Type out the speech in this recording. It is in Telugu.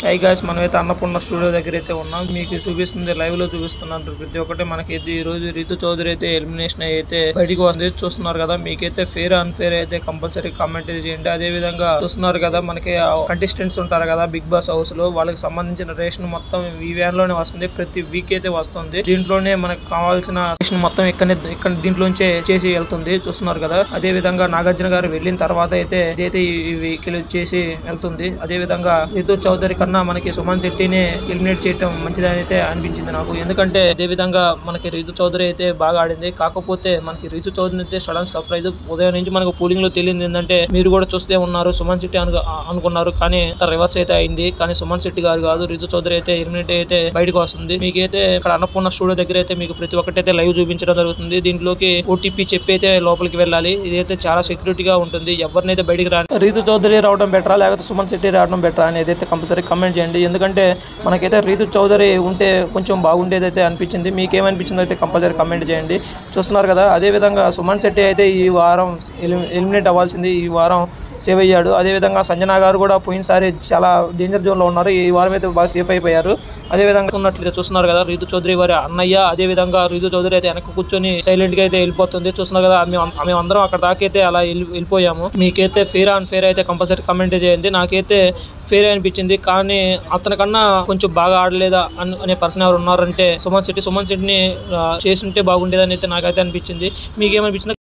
హై గాయ్స్, మనమైతే అన్నపూర్ణ స్టూడియో దగ్గర అయితే ఉన్నాం. మీకు చూపిస్తుంది, లైవ్ లో చూపిస్తున్నారు ప్రతి ఒక్కటి. మనకి ఈ రోజు రితు చౌదరి అయితే ఎలిమినేషన్ అయితే బయటికి వస్తుంది చూస్తున్నారు కదా. మీకైతే ఫేర్ అన్ఫేర్ అయితే కంపల్సరీ కామెంట్ చేయండి. అదే విధంగా చూస్తున్నారు కదా, మనకి కంటెస్టెంట్స్ ఉంటారు కదా బిగ్ బాస్ హౌస్ లో, వాళ్ళకి సంబంధించిన రేషన్ మొత్తం ఈ వ్యాన్ లోనే వస్తుంది. ప్రతి వీక్ అయితే వస్తుంది. దీంట్లోనే మనకు కావాల్సిన రేషన్ మొత్తం ఇక్కడ దీంట్లోంచే చేసి వెళ్తుంది చూస్తున్నారు కదా. అదే విధంగా నాగార్జున గారు వెళ్ళిన తర్వాత అయితే ఇదైతే ఈ వెహికల్ చేసి వెళ్తుంది. అదే విధంగా రితు చౌదరి మనకి సుమన్ శెట్టిని ఎలిమినేట్ చేయడం మంచిదని అయితే అనిపించింది నాకు. ఎందుకంటే అదే విధంగా మనకి రితు చౌదరి అయితే బాగా ఆడింది. కాకపోతే మనకి రితు చౌదరి అయితే సడన్ సర్ప్రైజ్. ఉదయం నుంచి మనకు పోలింగ్ లో తెలియదు ఏంటంటే, మీరు కూడా చూస్తే ఉన్నారు, సుమన్ శెట్టి అనుకున్నారు, కానీ రివర్స్ అయితే అయింది. కానీ సుమన్ శెట్టి గారు కాదు, రితు చౌదరి అయితే ఎలిమినేట్ అయితే బయటకు వస్తుంది. మీకైతే ఇక్కడ అన్నపూర్ణ స్టూడియో దగ్గర అయితే మీకు ప్రతి ఒక్కటైతే లైవ్ చూపించడం జరుగుతుంది. దీంట్లోకి ఓటీపీ చెప్పి అయితే లోపలికి వెళ్ళాలి. ఇదైతే చాలా సెక్యూరిటీగా ఉంటుంది. ఎవరినైతే బయటికి రాని, రితు చౌదరి రావడం బెటరా లేకపోతే సుమన్ శెట్టి రావడం బెటరా అనేది అయితే కంపల్సరీ కమెంట్ చేయండి. ఎందుకంటే మనకైతే రితు చౌదరి ఉంటే కొంచెం బాగుండేది అయితే అనిపించింది. మీకేమనిపించిందో అయితే కంపల్సరీ కమెంట్ చేయండి. చూస్తున్నారు కదా. అదే విధంగా సుమన్ శెట్టి అయితే ఈ వారం ఎలిమినేట్ అవ్వాల్సింది, ఈ వారం సేవ్ అయ్యాడు. అదే విధంగా సంజన గారు కూడా పోయినసారి చాలా డేంజర్ జోన్ లో ఉన్నారు. ఈ వారం అయితే బాగా సేఫ్ అయిపోయారు. అదే విధంగా ఉన్నట్లయితే చూస్తున్నారు కదా, రితు చౌదరి వారి అన్నయ్య. అదే విధంగా రితు చౌదరి అయితే వెనక కూర్చొని సైలెంట్ గా అయితే వెళ్ళిపోతుంది. చూస్తున్నారు కదా, మేమందరం అక్కడ దాకా అయితే అలా వెళ్ళిపోయాము. మీకైతే ఫేర్ అండ్ ఫేర్ అయితే కంపల్సరీ కమెంట్ చేయండి. నాకైతే ఫేర్ అనిపించింది. కానీ అతనికన్నా కొంచెం బాగా ఆడలేదా అనే పర్సన్ ఎవరు ఉన్నారంటే సుమన్ శెట్టిని చేస్తుంటే బాగుండేదని అయితే నాకైతే అనిపించింది. మీకేమనిపించింది?